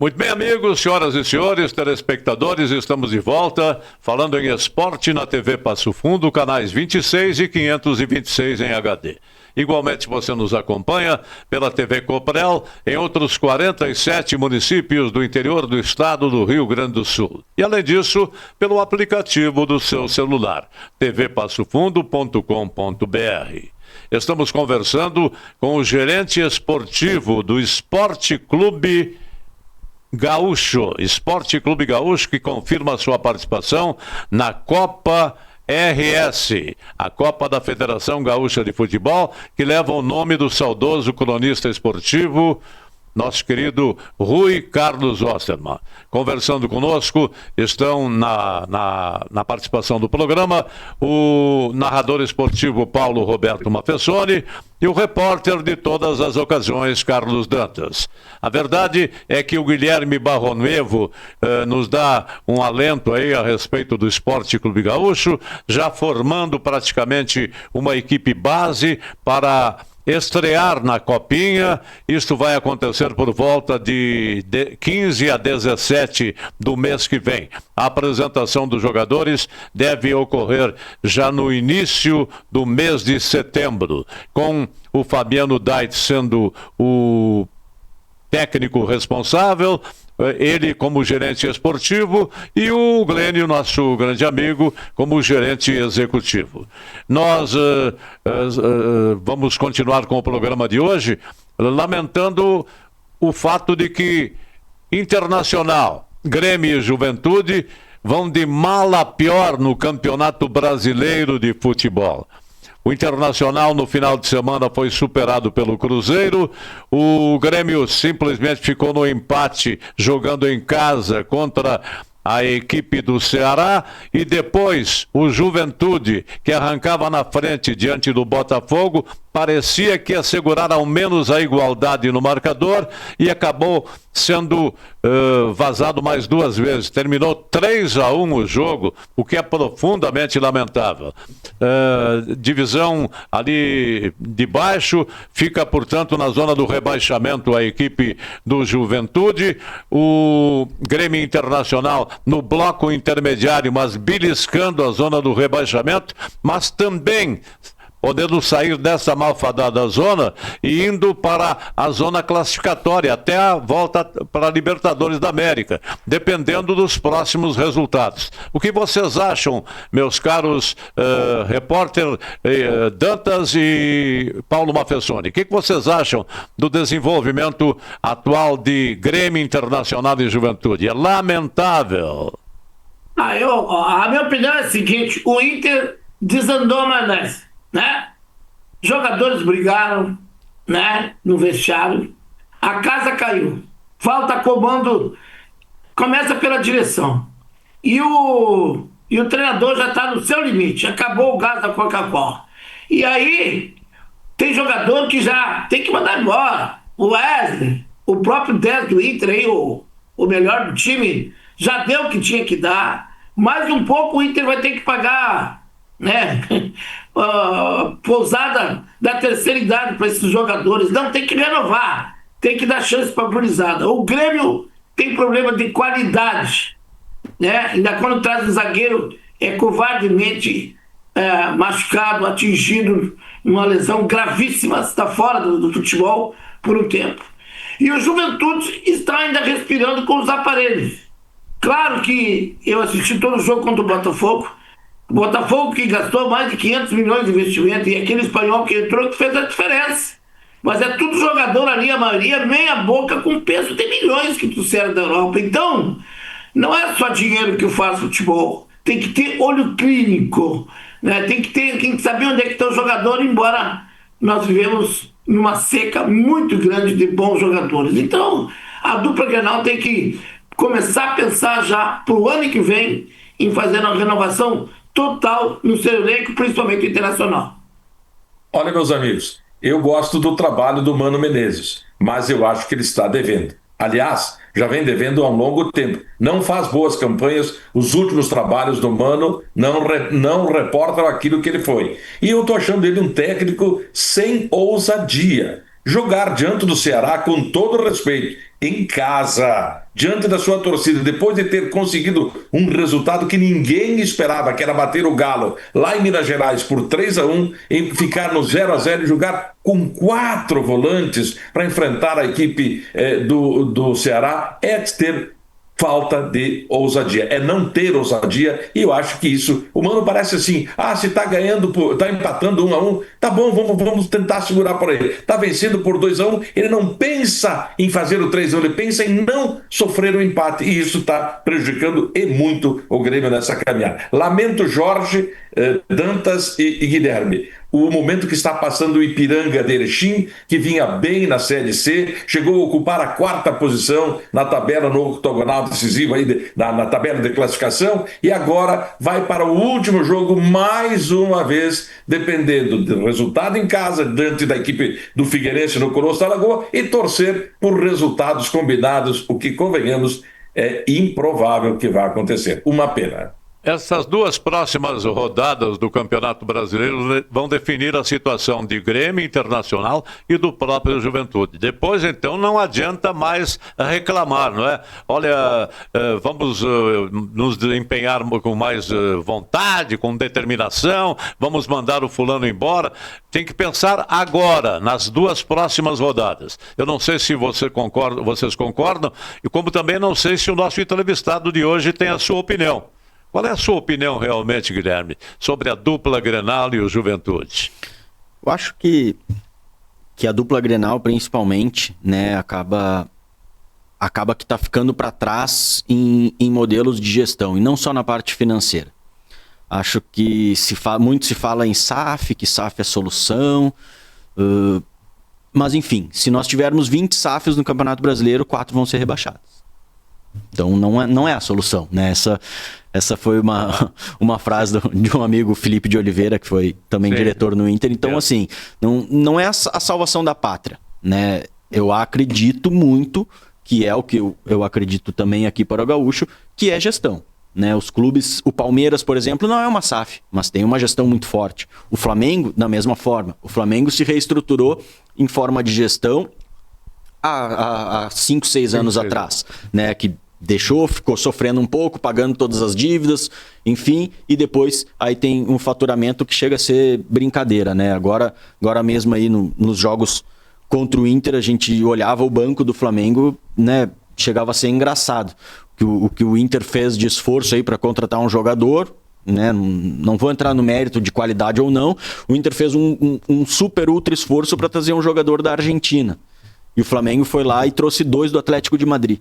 Muito bem, amigos, senhoras e senhores, telespectadores, estamos de volta, falando em esporte na TV Passo Fundo, canais 26 e 526 em HD. Igualmente você nos acompanha pela TV Coprel em outros 47 municípios do interior do estado do Rio Grande do Sul. E além disso, pelo aplicativo do seu celular, tvpassofundo.com.br. Estamos conversando com o gerente esportivo do Esporte Clube Gaúcho, Esporte Clube Gaúcho, que confirma sua participação na Copa RS, a Copa da Federação Gaúcha de Futebol, que leva o nome do saudoso cronista esportivo, nosso querido Rui Carlos Osterman. Conversando conosco, estão na participação do programa o narrador esportivo Paulo Roberto Mafessoni e o repórter de todas as ocasiões, Carlos Dantas. A verdade é que o Guilherme Barronuevo nos dá um alento aí a respeito do Esporte Clube Gaúcho, já formando praticamente uma equipe base para estrear na Copinha. Isto vai acontecer por volta de 15 a 17 do mês que vem. A apresentação dos jogadores deve ocorrer já no início do mês de setembro, com o Fabiano Dait sendo o técnico responsável, ele como gerente esportivo e o Glênio, nosso grande amigo, como gerente executivo. Nós vamos continuar com o programa de hoje, lamentando o fato de que Internacional, Grêmio e Juventude vão de mal a pior no Campeonato Brasileiro de Futebol. O Internacional no final de semana foi superado pelo Cruzeiro, o Grêmio simplesmente ficou no empate jogando em casa contra a equipe do Ceará, e depois o Juventude, que arrancava na frente diante do Botafogo, parecia que ia segurar ao menos a igualdade no marcador e acabou sendo vazado mais 2 vezes. Terminou 3-1 o jogo, o que é profundamente lamentável. Divisão ali de baixo, fica, portanto, na zona do rebaixamento a equipe do Juventude. O Grêmio Internacional no bloco intermediário, mas beliscando a zona do rebaixamento, mas também podendo sair dessa malfadada zona e indo para a zona classificatória, até a volta para a Libertadores da América, dependendo dos próximos resultados. O que vocês acham, meus caros repórter Dantas e Paulo Mafessoni? O que vocês acham do desenvolvimento atual de Grêmio, Internacional e Juventude? É lamentável. A minha opinião é a seguinte: o Inter desandou mais, né? Jogadores brigaram, né, no vestiário, a casa caiu, falta comando, começa pela direção, e o treinador já está no seu limite, acabou o gás da Coca-Cola, e aí tem jogador que já tem que mandar embora. O Wesley, o próprio 10 do Inter aí, o melhor do time, já deu o que tinha que dar. Mais um pouco o Inter vai ter que pagar, né, pousada da terceira idade para esses jogadores. Não, tem que renovar, tem que dar chance para a gurizada. O Grêmio tem problema de qualidade, né? Ainda quando traz um zagueiro covardemente machucado, atingido, uma lesão gravíssima, está fora do futebol por um tempo. E o Juventude está ainda respirando com os aparelhos. Claro que eu assisti todo o jogo contra o Botafogo. O Botafogo que gastou mais de 500 milhões de investimento, e aquele espanhol que entrou que fez a diferença. Mas é tudo jogador ali, a maioria meia boca com peso de milhões que trouxeram da Europa. Então, não é só dinheiro que faz futebol. Tem que ter olho clínico, né? Tem que saber onde é que está o jogador, embora nós vivemos numa seca muito grande de bons jogadores. Então, a dupla Grenal tem que começar a pensar já para o ano que vem em fazer uma renovação total no seu elenco, principalmente internacional. Olha, meus amigos, eu gosto do trabalho do Mano Menezes, mas eu acho que ele está devendo. Aliás, já vem devendo há um longo tempo. Não faz boas campanhas, os últimos trabalhos do Mano não reportam aquilo que ele foi. E eu estou achando ele um técnico sem ousadia. Jogar diante do Ceará, com todo respeito, em casa, diante da sua torcida, depois de ter conseguido um resultado que ninguém esperava, que era bater o Galo lá em Minas Gerais por 3-1, e ficar no 0-0 e jogar com 4 volantes para enfrentar a equipe do Ceará, é ter falta de ousadia, é não ter ousadia. E eu acho que isso, o Mano parece assim, se tá ganhando, tá empatando 1-1, tá bom, vamos tentar segurar por aí. Tá vencendo por 2-1, ele não pensa em fazer o 3-1, ele pensa em não sofrer o empate, e isso tá prejudicando e muito o Grêmio nessa caminhada. Lamento Jorge, Dantas e Guilherme. O momento que está passando o Ipiranga de Erechim, que vinha bem na Série C, chegou a ocupar a 4ª posição na tabela no octogonal decisivo, aí na tabela de classificação, e agora vai para o último jogo, mais uma vez, dependendo do resultado em casa, diante da equipe do Figueirense no Colosso da Lagoa, e torcer por resultados combinados, o que, convenhamos, é improvável que vá acontecer. Uma pena. Essas duas próximas rodadas do Campeonato Brasileiro vão definir a situação de Grêmio Internacional e do próprio Juventude. Depois, então, não adianta mais reclamar, não é? Olha, vamos nos empenhar com mais vontade, com determinação, vamos mandar o fulano embora. Tem que pensar agora, nas duas próximas rodadas. Eu não sei se vocês concordam, e como também não sei se o nosso entrevistado de hoje tem a sua opinião. Qual é a sua opinião realmente, Guilherme, sobre a dupla Grenal e o Juventude? Eu acho que a dupla Grenal, principalmente, né, acaba que está ficando para trás em modelos de gestão, e não só na parte financeira. Acho que muito se fala em SAF, que SAF é solução, mas enfim, se nós tivermos 20 SAFs no Campeonato Brasileiro, 4 vão ser rebaixados. Então não é a solução, né? Essa foi uma frase de um amigo, Felipe de Oliveira, que foi também diretor no Inter. Então, assim, não é a salvação da pátria, né? Eu acredito muito, que é o que eu acredito também aqui para o Gaúcho, que é gestão, né? Os clubes, o Palmeiras, por exemplo, não é uma SAF, mas tem uma gestão muito forte. O Flamengo, da mesma forma. O Flamengo se reestruturou em forma de gestão há 5, 6 anos atrás, né? Que ficou sofrendo um pouco, pagando todas as dívidas, enfim, e depois aí tem um faturamento que chega a ser brincadeira, né? Agora mesmo aí nos jogos contra o Inter, a gente olhava o banco do Flamengo, né? Chegava a ser engraçado. O que o Inter fez de esforço aí para contratar um jogador, né? Não vou entrar no mérito de qualidade ou não, o Inter fez um super ultra esforço para trazer um jogador da Argentina. E o Flamengo foi lá e trouxe 2 do Atlético de Madrid.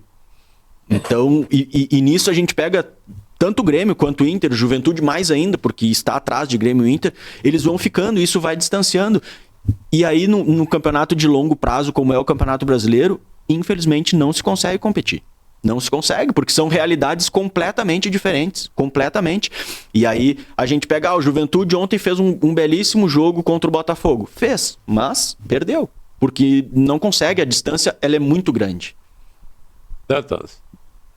Então, e nisso a gente pega tanto o Grêmio quanto o Inter, Juventude mais ainda, porque está atrás de Grêmio e Inter, eles vão ficando, isso vai distanciando. E aí, no campeonato de longo prazo, como é o Campeonato Brasileiro, infelizmente não se consegue competir. Não se consegue, porque são realidades completamente diferentes. Completamente. E aí, a gente pega, o Juventude ontem fez um belíssimo jogo contra o Botafogo. Fez, mas perdeu. Porque não consegue, a distância ela é muito grande.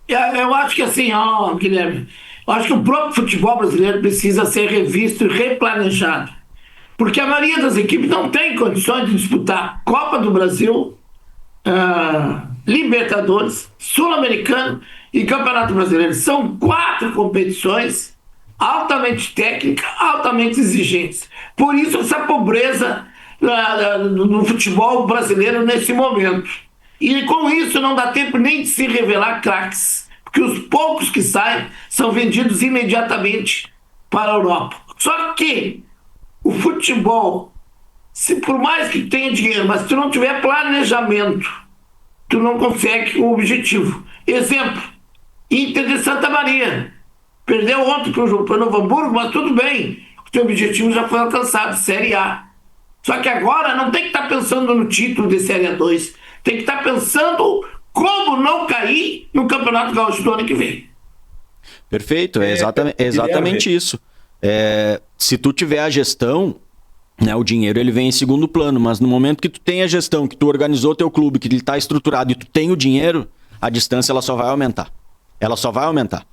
Eu acho que assim, Guilherme, eu acho que o próprio futebol brasileiro precisa ser revisto e replanejado. Porque a maioria das equipes não tem condições de disputar Copa do Brasil, Libertadores, Sul-Americano e Campeonato Brasileiro. São 4 competições altamente técnicas, altamente exigentes. Por isso essa pobreza no futebol brasileiro nesse momento. E com isso não dá tempo nem de se revelar craques, porque os poucos que saem são vendidos imediatamente para a Europa. Só que o futebol, se por mais que tenha dinheiro, mas se tu não tiver planejamento, tu não consegue o objetivo. Exemplo, Inter de Santa Maria. Perdeu ontem para o Novo Hamburgo, mas tudo bem, o teu objetivo já foi alcançado, Série A. Só que agora não tem que estar pensando no título de Série A2, tem que estar pensando como não cair no Campeonato Gaúcho do ano que vem. Perfeito, é exatamente isso. Se tu tiver a gestão, né, o dinheiro ele vem em segundo plano, mas no momento que tu tem a gestão, que tu organizou teu clube, que ele está estruturado e tu tem o dinheiro, a distância ela só vai aumentar. Ela só vai aumentar.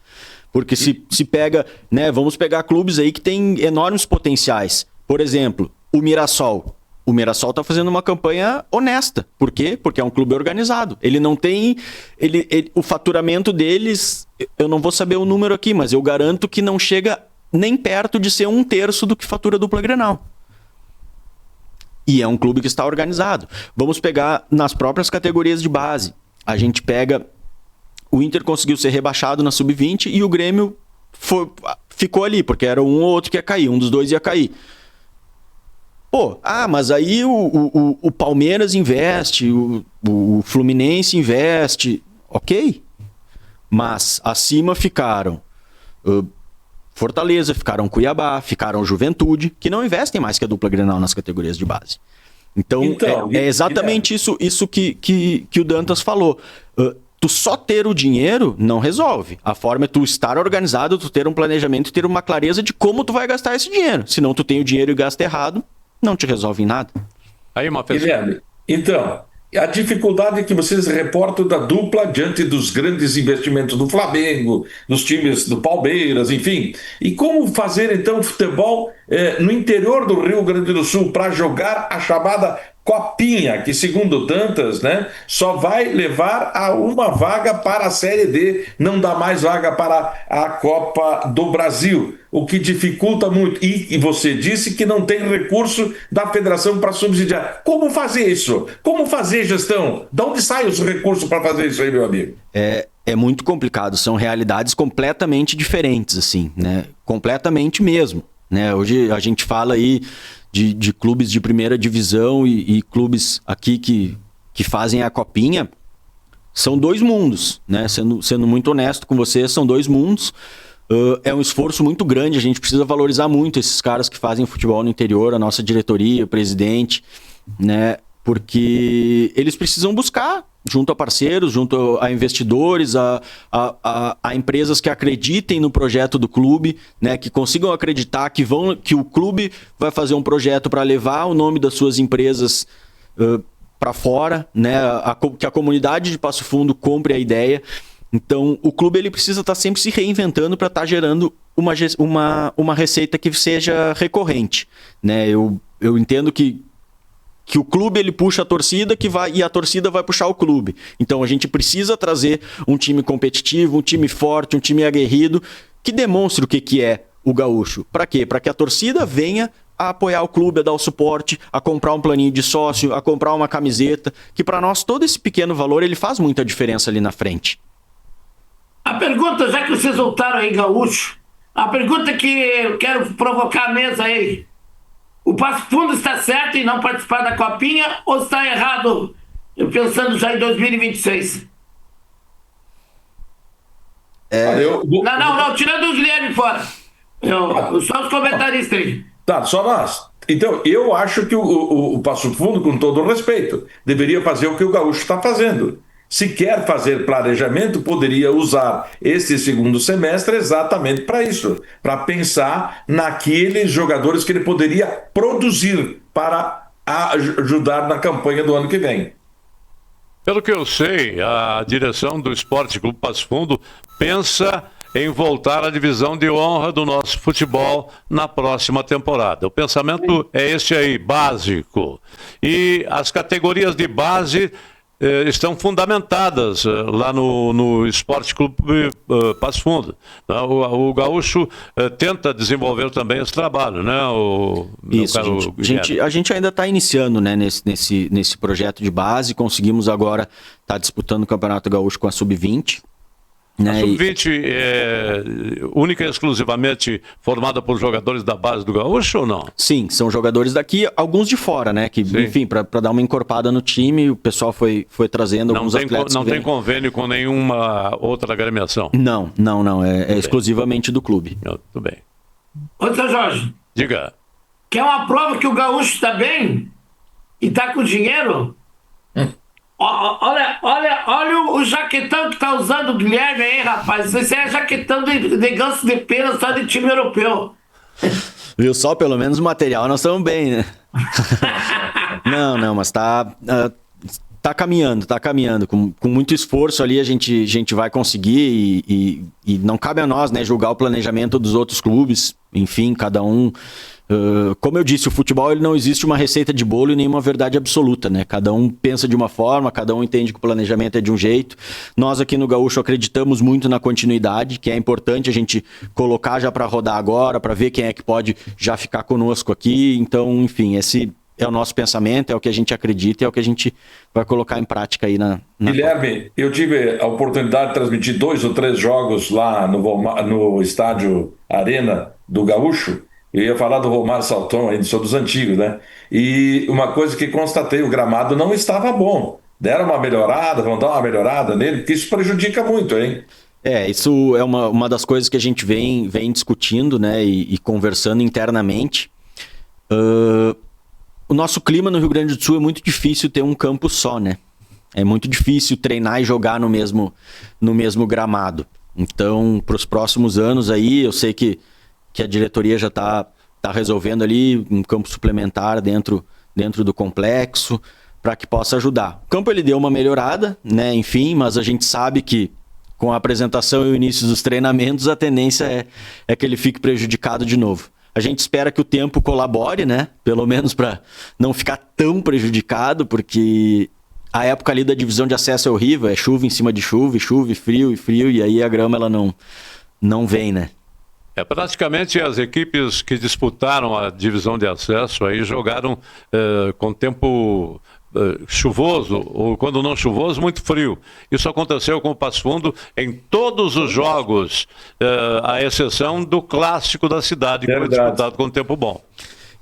Porque se pega, né, vamos pegar clubes aí que tem enormes potenciais. Por exemplo, o Mirassol. O Mirassol está fazendo uma campanha honesta. Por quê? Porque é um clube organizado. Ele não tem... o faturamento deles, eu não vou saber o número aqui, mas eu garanto que não chega nem perto de ser 1/3 do que fatura a dupla Grenal. E é um clube que está organizado. Vamos pegar nas próprias categorias de base. A gente pega... O Inter conseguiu ser rebaixado na Sub-20 e o Grêmio ficou ali, porque era um ou outro que ia cair. Um dos dois ia cair. Mas aí o Palmeiras investe, o Fluminense investe, ok. Mas acima ficaram Fortaleza, ficaram Cuiabá, ficaram Juventude, que não investem mais que a dupla Grenal nas categorias de base. Então é exatamente isso que o Dantas falou. Tu só ter o dinheiro não resolve. A forma é tu estar organizado, tu ter um planejamento e ter uma clareza de como tu vai gastar esse dinheiro. Se não tu tem o dinheiro e gasta errado, não te resolve em nada. Aí uma pessoa... Guilherme, então, a dificuldade que vocês reportam da dupla diante dos grandes investimentos do Flamengo, dos times do Palmeiras, enfim. E como fazer, então, futebol no interior do Rio Grande do Sul para jogar a chamada Copinha, que, segundo tantas, né, só vai levar a uma vaga para a Série D, não dá mais vaga para a Copa do Brasil, o que dificulta muito. E você disse que não tem recurso da federação para subsidiar. Como fazer isso? Como fazer gestão? De onde saem os recursos para fazer isso aí, meu amigo? É muito complicado, são realidades completamente diferentes, assim, né? Completamente mesmo, né? Hoje a gente fala aí de clubes de primeira divisão e clubes aqui que fazem a Copinha. São dois mundos, né? Sendo muito honesto com você, são dois mundos. É um esforço muito grande, a gente precisa valorizar muito esses caras que fazem futebol no interior, a nossa diretoria, o presidente, né? Porque eles precisam buscar, junto a parceiros, junto a investidores, a empresas que acreditem no projeto do clube, né, que consigam acreditar que o clube vai fazer um projeto para levar o nome das suas empresas para fora, né, que a comunidade de Passo Fundo compre a ideia. Então, o clube ele precisa estar sempre se reinventando para estar gerando uma receita que seja recorrente, né? Eu entendo que o clube ele puxa a torcida e a torcida vai puxar o clube. Então a gente precisa trazer um time competitivo, um time forte, um time aguerrido, que demonstre o que é o gaúcho. Para quê? Para que a torcida venha a apoiar o clube, a dar o suporte, a comprar um planinho de sócio, a comprar uma camiseta, que para nós todo esse pequeno valor ele faz muita diferença ali na frente. A pergunta, já que vocês voltaram aí, gaúcho, a pergunta que eu quero provocar a mesa aí: o Passo Fundo está certo em não participar da Copinha ou está errado, pensando já em 2026? Não, tirando o Guilherme fora. Só os comentaristas aí. Tá, só nós. Então, eu acho que o Passo Fundo, com todo o respeito, deveria fazer o que o gaúcho está fazendo. Se quer fazer planejamento, poderia usar esse segundo semestre exatamente para isso, para pensar naqueles jogadores que ele poderia produzir para ajudar na campanha do ano que vem. Pelo que eu sei, a direção do Esporte Clube Passo Fundo pensa em voltar à divisão de honra do nosso futebol na próxima temporada. O pensamento é esse aí, básico. E as categorias de base estão fundamentadas lá no Esporte Clube Passo Fundo. O gaúcho tenta desenvolver também esse trabalho, né? Isso, a gente ainda está iniciando, né, nesse projeto de base. Conseguimos agora estar disputando o Campeonato Gaúcho com a Sub-20. A Sub-20 é única e exclusivamente formada por jogadores da base do gaúcho ou não? Sim, são jogadores daqui, alguns de fora, né? Que, enfim, para dar uma encorpada no time, o pessoal foi trazendo alguns atletas. Não tem convênio com nenhuma outra agremiação? Não. É exclusivamente do clube. Tudo bem. Ô, seu Jorge. Diga. Quer uma prova que o gaúcho está bem e está com dinheiro? Olha o jaquetão que tá usando o Guilherme aí, rapaz. Isso é jaquetão de ganso de pena só de time europeu. Viu só? Pelo menos o material nós estamos bem, né? Não, mas tá caminhando. Com muito esforço ali a gente vai conseguir e não cabe a nós, né, julgar o planejamento dos outros clubes. Enfim, cada um... como eu disse, o futebol ele não existe uma receita de bolo e nenhuma verdade absoluta, né? Cada um pensa de uma forma, cada um entende que o planejamento é de um jeito. Nós aqui no Gaúcho acreditamos muito na continuidade, que é importante a gente colocar já para rodar agora, para ver quem é que pode já ficar conosco aqui. Então, enfim, esse é o nosso pensamento, é o que a gente acredita, é o que a gente vai colocar em prática aí na... Guilherme, eu tive a oportunidade de transmitir 2 ou 3 jogos lá no estádio Arena do Gaúcho. Eu ia falar do Romário Salton, ainda sou dos antigos, né? E uma coisa que constatei, o gramado não estava bom. Deram uma melhorada, vão dar uma melhorada nele, porque isso prejudica muito, hein? Isso é uma das coisas que a gente vem discutindo, né? E conversando internamente. O nosso clima no Rio Grande do Sul é muito difícil ter um campo só, né? É muito difícil treinar e jogar no mesmo gramado. Então, para os próximos anos aí, eu sei que a diretoria já está resolvendo ali um campo suplementar dentro do complexo, para que possa ajudar. O campo ele deu uma melhorada, né? Enfim, mas a gente sabe que com a apresentação e o início dos treinamentos, a tendência é que ele fique prejudicado de novo. A gente espera que o tempo colabore, né? Pelo menos para não ficar tão prejudicado, porque a época ali da divisão de acesso é horrível, é chuva em cima de chuva, e frio, e aí a grama ela não vem, né? Praticamente as equipes que disputaram a divisão de acesso aí jogaram com tempo chuvoso, ou quando não chuvoso, muito frio. Isso aconteceu com o Passo Fundo em todos os jogos, à exceção do clássico da cidade, que foi disputado com tempo bom.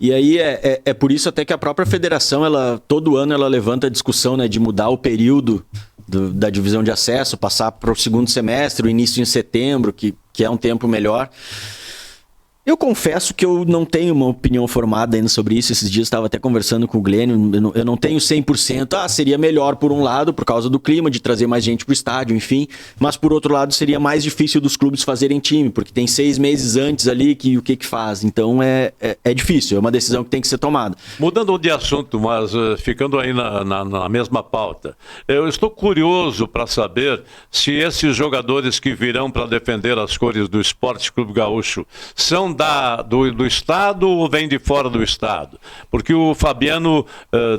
E aí é por isso até que a própria federação, todo ano ela levanta a discussão, né, de mudar o período da divisão de acesso, passar para o segundo semestre, o início em setembro, que é um tempo melhor. Eu confesso que eu não tenho uma opinião formada ainda sobre isso. Esses dias estava até conversando com o Glênio, eu não tenho 100%. Seria melhor por um lado, por causa do clima, de trazer mais gente para o estádio, enfim. Mas por outro lado, seria mais difícil dos clubes fazerem time, porque tem 6 meses antes ali que o que faz. Então é difícil, é uma decisão que tem que ser tomada. Mudando de assunto, mas ficando aí na mesma pauta, eu estou curioso para saber se esses jogadores que virão para defender as cores do Esporte Clube Gaúcho são do estado ou vem de fora do estado? Porque o Fabiano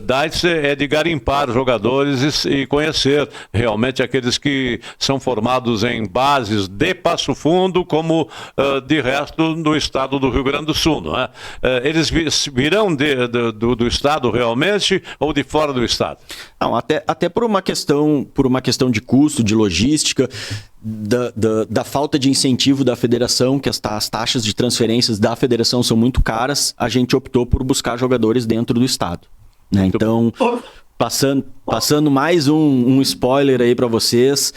Deitzer é de garimpar jogadores e conhecer realmente aqueles que são formados em bases de Passo Fundo, como de resto do estado do Rio Grande do Sul, não é? Eles virão do estado realmente ou de fora do estado? Não, até por uma questão de custo, de logística, da falta de incentivo da federação, que as taxas de transferências da federação são muito caras, a gente optou por buscar jogadores dentro do estado, né? Então, passando mais um spoiler aí para vocês,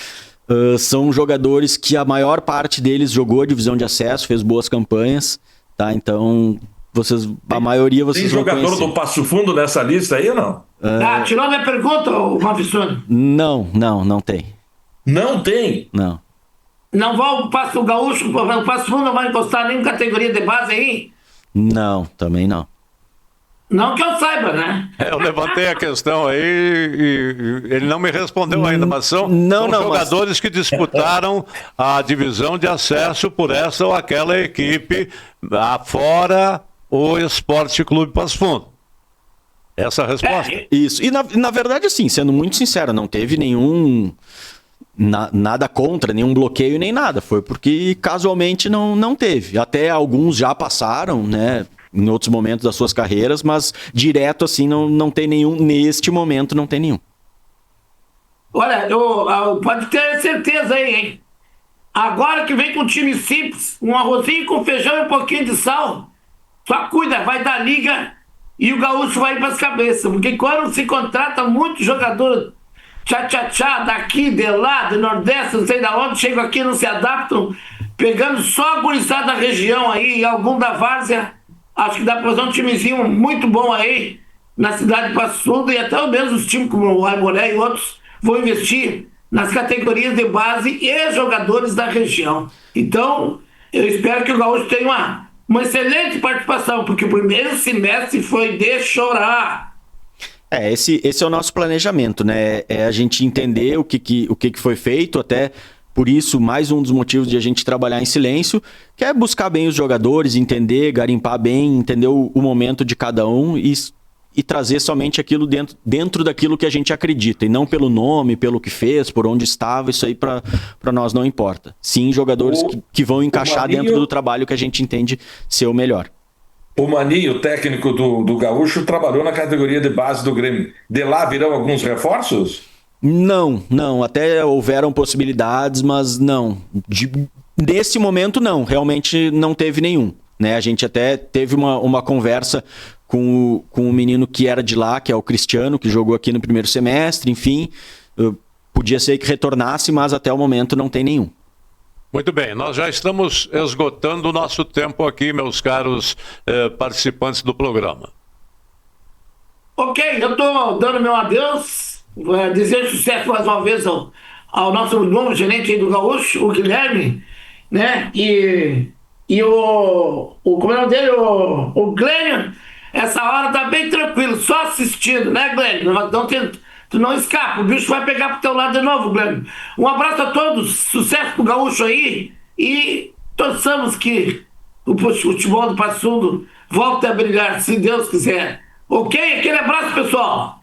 são jogadores que a maior parte deles jogou a divisão de acesso, fez boas campanhas, tá? Então, a maioria vocês vão conhecer. Tem jogador do Passo Fundo nessa lista aí ou não? Tirou minha pergunta, Mavissone? Não tem. Não tem? Não. Não vai o Passo Gaúcho, o Passo Fundo não vai encostar nenhuma categoria de base aí? Não, também não. Não que eu saiba, né? Eu levantei a questão aí e ele não me respondeu ainda, mas são jogadores que disputaram a divisão de acesso por essa ou aquela equipe, afora o Esporte Clube Passo Fundo. Essa é a resposta. Isso. E na verdade, assim, sendo muito sincero, não teve nada contra, nenhum bloqueio, nem nada. Foi porque casualmente não teve. Até alguns já passaram, né, em outros momentos das suas carreiras, mas direto assim não tem nenhum. Neste momento não tem nenhum. Olha, pode ter certeza aí, hein? Agora que vem com um time simples, um arrozinho com feijão e um pouquinho de sal, só cuida, vai dar liga e o Gaúcho vai ir para as cabeças. Porque quando se contrata muito jogador tchá, daqui, de lá, do Nordeste, não sei de onde, chegam aqui, não se adaptam, pegando só a gurizada da região aí, e algum da várzea, acho que dá para fazer um timezinho muito bom aí, na cidade de Passo Fundo, e até mesmo os times como o Aimoré e outros vão investir nas categorias de base e jogadores da região. Então, eu espero que o Gaúcho tenha uma excelente participação, porque o primeiro semestre foi de chorar. Esse é o nosso planejamento, né? É a gente entender o que foi feito, até por isso, mais um dos motivos de a gente trabalhar em silêncio, que é buscar bem os jogadores, entender, garimpar bem, entender o momento de cada um e trazer somente aquilo dentro daquilo que a gente acredita, e não pelo nome, pelo que fez, por onde estava, isso aí para nós não importa. Sim, jogadores que vão encaixar dentro do trabalho que a gente entende ser o melhor. O Maninho, técnico do Gaúcho, trabalhou na categoria de base do Grêmio. De lá virão alguns reforços? Não. Até houveram possibilidades, mas não. Nesse momento, não. Realmente não teve nenhum, né? A gente até teve uma conversa com o menino que era de lá, que é o Cristiano, que jogou aqui no primeiro semestre, enfim. Podia ser que retornasse, mas até o momento não tem nenhum. Muito bem, nós já estamos esgotando o nosso tempo aqui, meus caros participantes do programa. Ok, eu estou dando meu adeus, desejo sucesso mais uma vez ao nosso novo gerente aí do Gaúcho, o Guilherme, né? E como é o nome dele? O Glênio. essa hora tá bem tranquilo, só assistindo, né, Glênio? Tu não escapa, o bicho vai pegar pro teu lado de novo, Glênio. Um abraço a todos, sucesso pro Gaúcho aí e torçamos que o futebol do Passo Fundo volte a brilhar, se Deus quiser. Ok? Aquele abraço, pessoal.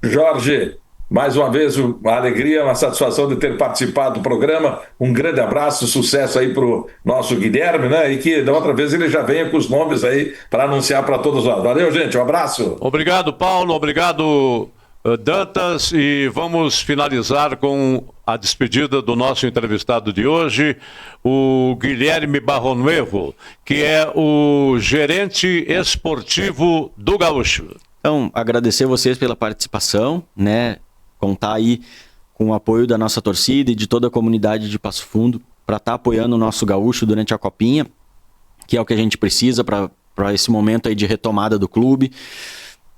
Jorge, mais uma vez, uma alegria, uma satisfação de ter participado do programa. Um grande abraço, sucesso aí pro nosso Guilherme, né? E que da outra vez ele já venha com os nomes aí para anunciar para todos nós. Valeu, gente, um abraço. Obrigado, Paulo, obrigado, Dantas, e vamos finalizar com a despedida do nosso entrevistado de hoje, o Guilherme Barronuevo, que é o gerente esportivo do Gaúcho. Então, agradecer vocês pela participação, né? Contar aí com o apoio da nossa torcida e de toda a comunidade de Passo Fundo para estar apoiando o nosso Gaúcho durante a Copinha, que é o que a gente precisa para esse momento aí de retomada do clube.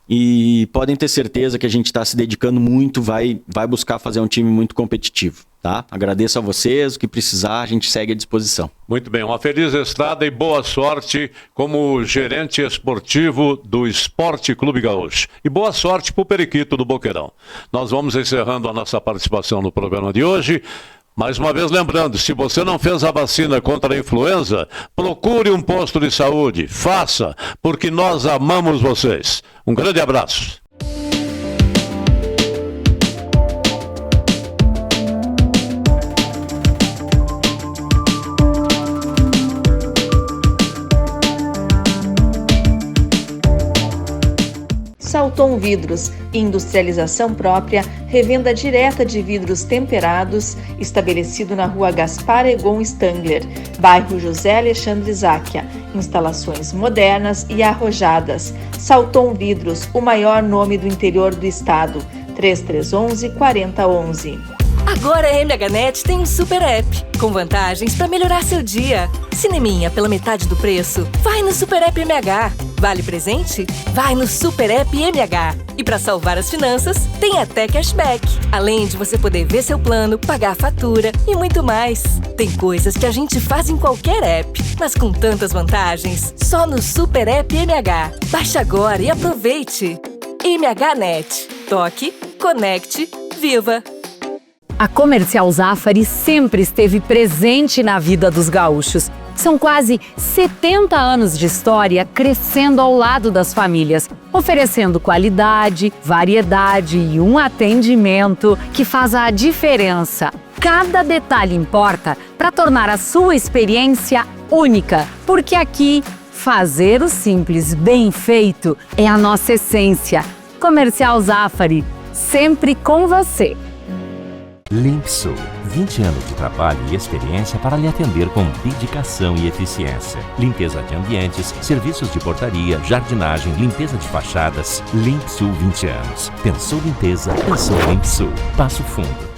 E podem ter certeza que a gente está se dedicando muito, vai buscar fazer um time muito competitivo, tá? Agradeço a vocês, o que precisar a gente segue à disposição. Muito bem, uma feliz estrada e boa sorte como gerente esportivo do Esporte Clube Gaúcho. E boa sorte para o Periquito do Boqueirão. Nós vamos encerrando a nossa participação no programa de hoje. Mais uma vez lembrando, se você não fez a vacina contra a influenza, procure um posto de saúde, faça, porque nós amamos vocês. Um grande abraço. Salton Vidros, industrialização própria, revenda direta de vidros temperados, estabelecido na rua Gaspar Egon Stangler, bairro José Alexandre Záquia. Instalações modernas e arrojadas. Salton Vidros, o maior nome do interior do estado. 3311-4011. Agora a MHNet tem um super app, com vantagens para melhorar seu dia. Cineminha pela metade do preço? Vai no Super App MH. Vale presente? Vai no Super App MH. E para salvar as finanças, tem até cashback. Além de você poder ver seu plano, pagar a fatura e muito mais. Tem coisas que a gente faz em qualquer app, mas com tantas vantagens, só no Super App MH. Baixe agora e aproveite. MHNet. Toque, conecte, viva! A Comercial Zafari sempre esteve presente na vida dos gaúchos. São quase 70 anos de história crescendo ao lado das famílias, oferecendo qualidade, variedade e um atendimento que faz a diferença. Cada detalhe importa para tornar a sua experiência única, porque aqui, fazer o simples bem feito é a nossa essência. Comercial Zafari, sempre com você. Limpsul, 20 anos de trabalho e experiência para lhe atender com dedicação e eficiência. Limpeza de ambientes, serviços de portaria, jardinagem, limpeza de fachadas. Limpsul 20 anos. Pensou limpeza, pensou Limpsul. Passo Fundo.